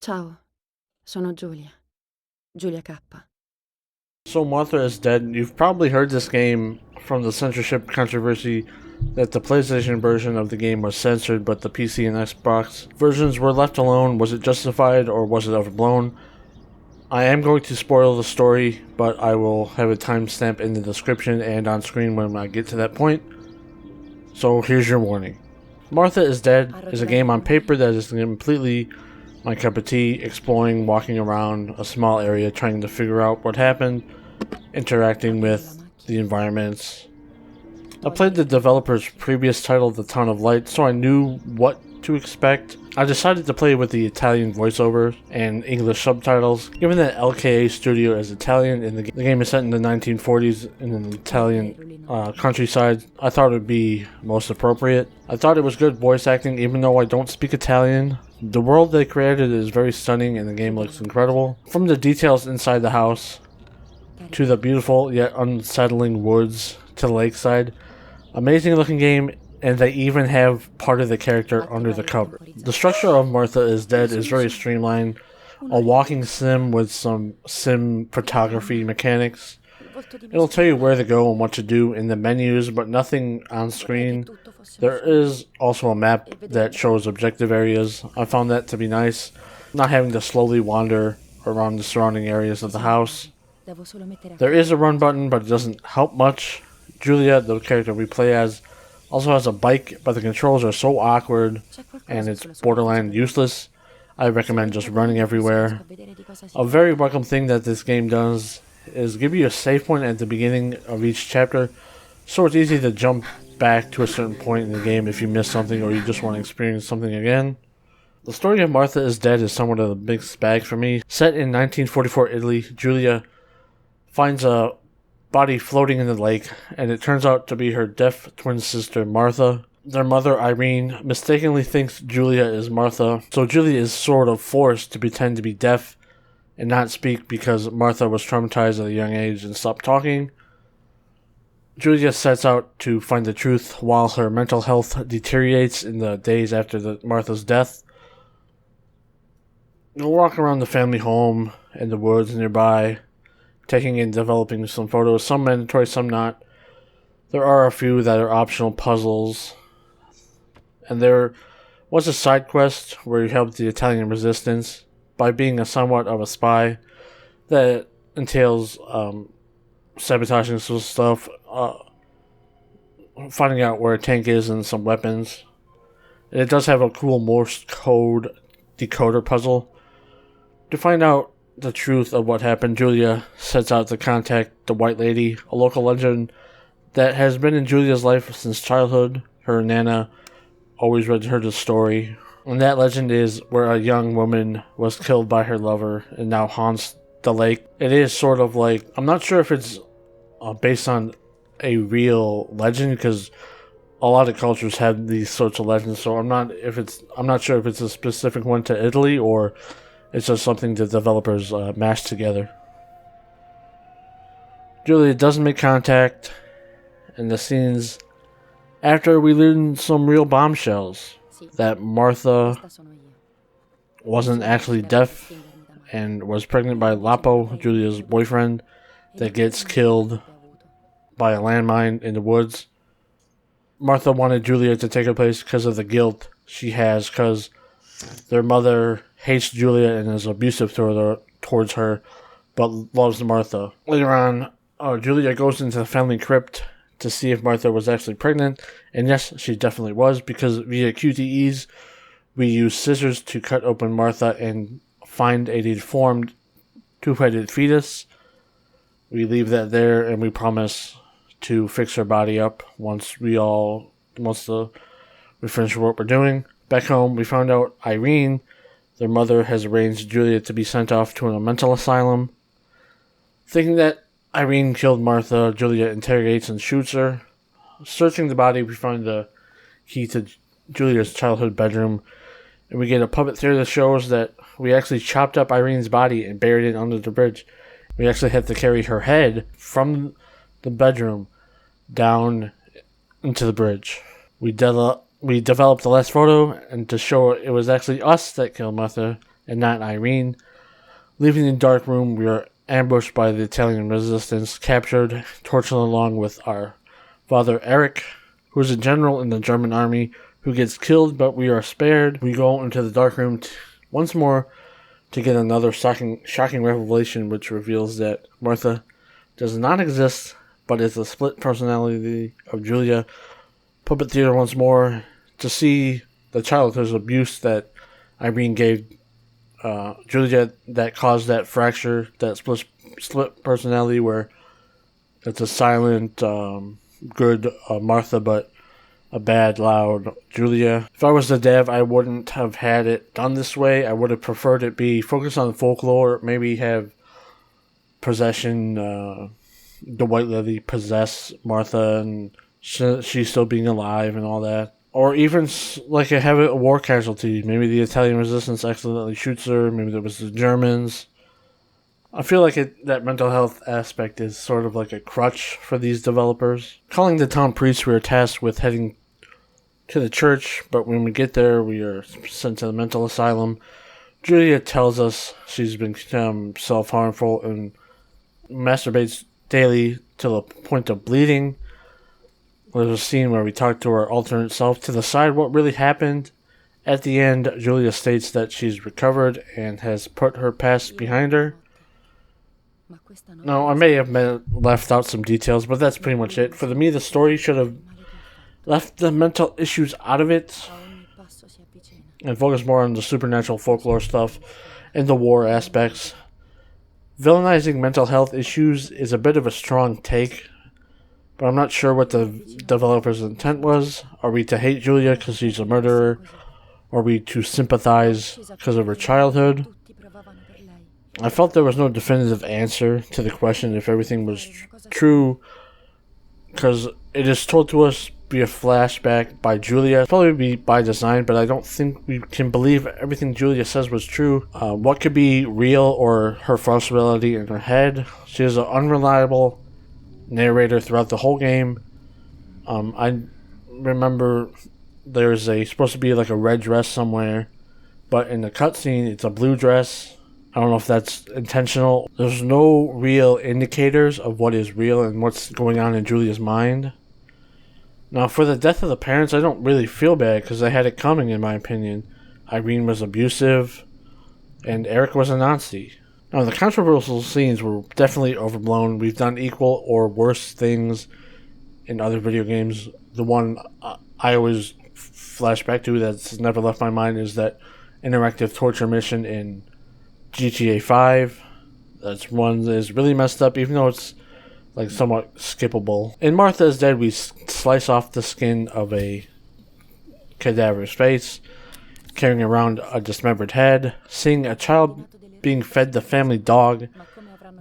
Ciao, sono Giulia. Giulia K. So Martha is Dead. You've probably heard this game from the censorship controversy that the PlayStation version of the game was censored, but the PC and Xbox versions were left alone. Was it justified or was it overblown? I am going to spoil the story, but I will have a timestamp in the description and on screen when I get to that point. So here's your warning. Martha is Dead is a game on paper that is completely my cup of tea, exploring, walking around a small area, trying to figure out what happened, interacting with the environments. I played the developer's previous title, The Town of Light, so I knew what to expect. I decided to play with the Italian voiceover and English subtitles. Given that LKA studio is Italian and the game is set in the 1940s in an Italian countryside, I thought it would be most appropriate. I thought it was good voice acting even though I don't speak Italian. The world they created is very stunning and the game looks incredible. From the details inside the house, to the beautiful yet unsettling woods, to the lakeside. Amazing looking game, and they even have part of the character under the cover. The structure of Martha is Dead is very streamlined, a walking sim with some sim photography mechanics. It'll tell you where to go and what to do in the menus, but nothing on screen. There is also a map that shows objective areas. I found that to be nice, not having to slowly wander around the surrounding areas of the house. There is a run button, but it doesn't help much. Giulia, the character we play as, also has a bike, but the controls are so awkward and it's borderline useless. I recommend just running everywhere. A very welcome thing that this game does is give you a save point at the beginning of each chapter, so it's easy to jump back to a certain point in the game if you miss something or you just want to experience something again. The story of Martha is Dead is somewhat of a mixed bag for me. Set in 1944 Italy, Giulia finds a body floating in the lake, and it turns out to be her deaf twin sister Martha. Their mother, Irene, mistakenly thinks Giulia is Martha, so Giulia is sort of forced to pretend to be deaf and not speak because Martha was traumatized at a young age and stopped talking. Giulia sets out to find the truth while her mental health deteriorates in the days after Martha's death. You'll walk around the family home and the woods nearby, taking and developing some photos, some mandatory, some not. There are a few that are optional puzzles. And there was a side quest where you help the Italian resistance by being a somewhat of a spy that entails sabotaging some stuff, finding out where a tank is and some weapons. And it does have a cool Morse code decoder puzzle. To find out the truth of what happened, Giulia sets out to contact the White Lady, a local legend that has been in Giulia's life since childhood. Her Nana always read her the story. And that legend is where a young woman was killed by her lover and now haunts the lake. It is sort of like, I'm not sure if it's based on a real legend, because a lot of cultures have these sorts of legends, so I'm not sure if it's a specific one to Italy or it's just something the developers mashed together. Giulia doesn't make contact in the scenes after we learn some real bombshells that Martha wasn't actually deaf and was pregnant by Lapo, Giulia's boyfriend, that gets killed by a landmine in the woods. Martha wanted Giulia to take her place because of the guilt she has, because their mother hates Giulia and is abusive towards her, but loves Martha. Later on, Giulia goes into the family crypt to see if Martha was actually pregnant, and yes, she definitely was, because via QTEs, we use scissors to cut open Martha and find a deformed two-headed fetus. We leave that there, and we promise to fix her body up once we finish what we're doing. Back home, we found out Irene, their mother, has arranged Giulia to be sent off to a mental asylum. Thinking that Irene killed Martha, Giulia interrogates and shoots her. Searching the body, we find the key to Giulia's childhood bedroom, and we get a puppet theory that shows that we actually chopped up Irene's body and buried it under the bridge. We actually had to carry her head from the bedroom down into the bridge. We developed the last photo, and to show it was actually us that killed Martha, and not Irene. Leaving the dark room, we are ambushed by the Italian resistance, captured, tortured along with our father Eric, who is a general in the German army, who gets killed, but we are spared. We go into the dark room once more to get another shocking revelation, which reveals that Martha does not exist, but is the split personality of Julia. Puppet theater once more to see the childhood abuse that Irene gave Julia that caused that fracture, that split personality where it's a silent, good Martha, but a bad, loud Julia. If I was the dev, I wouldn't have had it done this way. I would have preferred it be focused on folklore, maybe have possession, the White Lily possess Martha and she's still being alive and all that. Or even have a war casualty. Maybe the Italian resistance accidentally shoots her. Maybe there was the Germans. I feel like that mental health aspect is sort of like a crutch for these developers. Calling the town priest, we are tasked with heading to the church, but when we get there, we are sent to the mental asylum. Julia tells us she's been self-harmful and masturbates daily to the point of bleeding. There's a scene where we talk to her alternate self to decide what really happened. At the end, Julia states that she's recovered and has put her past behind her. Now, I may have left out some details, but that's pretty much it. For me, the story should have left the mental issues out of it and focused more on the supernatural folklore stuff and the war aspects. Villainizing mental health issues is a bit of a strong take, but I'm not sure what the developer's intent was. Are we to hate Julia because she's a murderer? Are we to sympathize because of her childhood? I felt there was no definitive answer to the question if everything was true, because it is told to us be a flashback by Julia. It'll probably be by design, but I don't think we can believe everything Julia says was true. What could be real or her false reality in her head? She is an unreliable narrator throughout the whole game. I remember there's supposed to be like a red dress somewhere, but in the cutscene it's a blue dress. I don't know if that's intentional. There's no real indicators of what is real and what's going on in Julia's mind. Now, for the death of the parents, I don't really feel bad because I had it coming, in my opinion. Irene was abusive, and Eric was a Nazi. Now, the controversial scenes were definitely overblown. We've done equal or worse things in other video games. The one I always flash back to that's never left my mind is that interactive torture mission in GTA 5. That's one that is really messed up, even though it's somewhat skippable. In Martha is Dead, we slice off the skin of a cadaver's face, carrying around a dismembered head, seeing a child being fed the family dog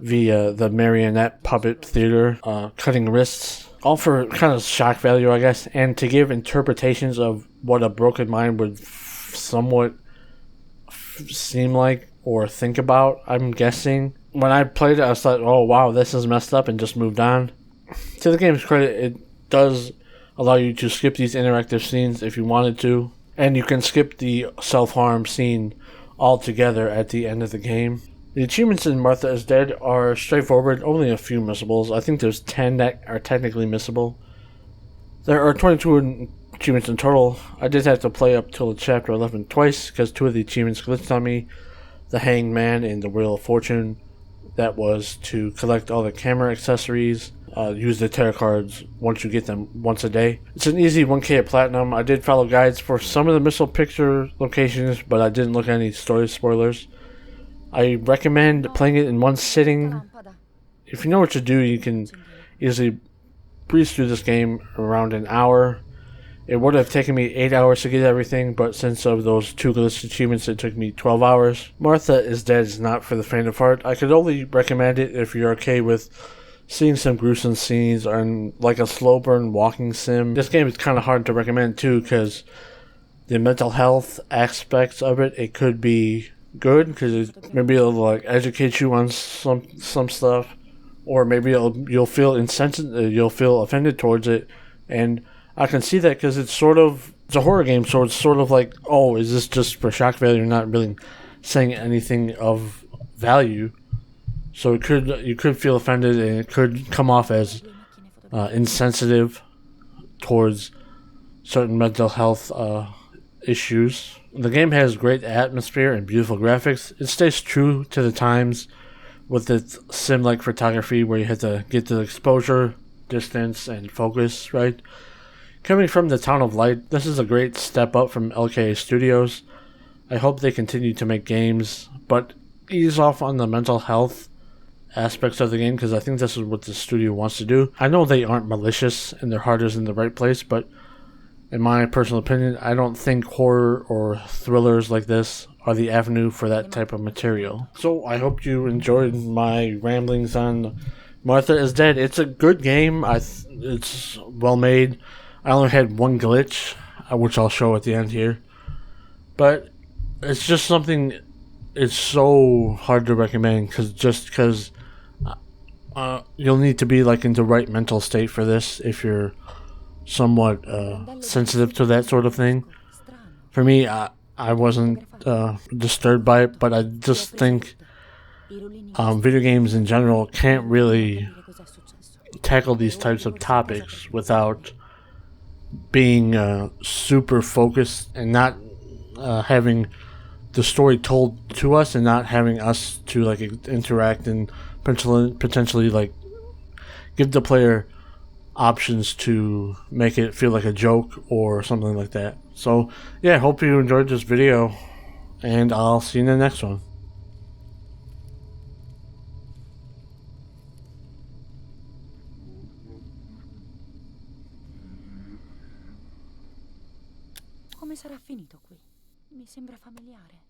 via the marionette puppet theater, cutting wrists, all for kind of shock value, I guess, and to give interpretations of what a broken mind would somewhat seem like or think about, I'm guessing. When I played it, I thought, oh wow, this is messed up, and just moved on. To the game's credit, it does allow you to skip these interactive scenes if you wanted to, and you can skip the self-harm scene altogether at the end of the game. The achievements in Martha is Dead are straightforward, only a few missables. I think there's 10 that are technically missable. There are 22 achievements in total. I did have to play up till chapter 11 twice, because 2 of the achievements glitched on me. The Hanged Man and the Wheel of Fortune. That was to collect all the camera accessories, use the tarot cards once you get them once a day. It's an easy 1k at Platinum. I did follow guides for some of the missile picture locations, but I didn't look at any story spoilers. I recommend playing it in one sitting. If you know what to do, you can easily breeze through this game around an hour. It would have taken me 8 hours to get everything, but since of those 2 glitch achievements, it took me 12 hours. Martha is Dead is not for the faint of heart. I could only recommend it if you're okay with seeing some gruesome scenes and like a slow burn walking sim. This game is kind of hard to recommend too, because the mental health aspects of it could be good, because maybe it'll educate you on some stuff, or maybe you'll feel insensitive, you'll feel offended towards it, and I can see that because it's a horror game, so it's sort of like, oh, is this just for shock value, not really saying anything of value. So you could feel offended, and it could come off as insensitive towards certain mental health issues. The game has great atmosphere and beautiful graphics. It stays true to the times with its sim-like photography, where you have to get the exposure, distance, and focus right. Coming from the Town of Light, this is a great step up from LKA Studios. I hope they continue to make games, but ease off on the mental health aspects of the game, because I think this is what the studio wants to do. I know they aren't malicious and their heart is in the right place, but in my personal opinion, I don't think horror or thrillers like this are the avenue for that type of material. So I hope you enjoyed my ramblings on Martha is Dead. It's a good game. It's well made. I only had one glitch, which I'll show at the end here. But it's just something. It's so hard to recommend because you'll need to be like in the right mental state for this if you're somewhat sensitive to that sort of thing. For me, I wasn't disturbed by it, but I just think video games in general can't really tackle these types of topics without being super focused and not having the story told to us and not having us to like interact and potentially like give the player options to make it feel like a joke or something like that. So yeah, hope you enjoyed this video, and I'll see you in the next one. Come sarà finito qui? Mi sembra familiare.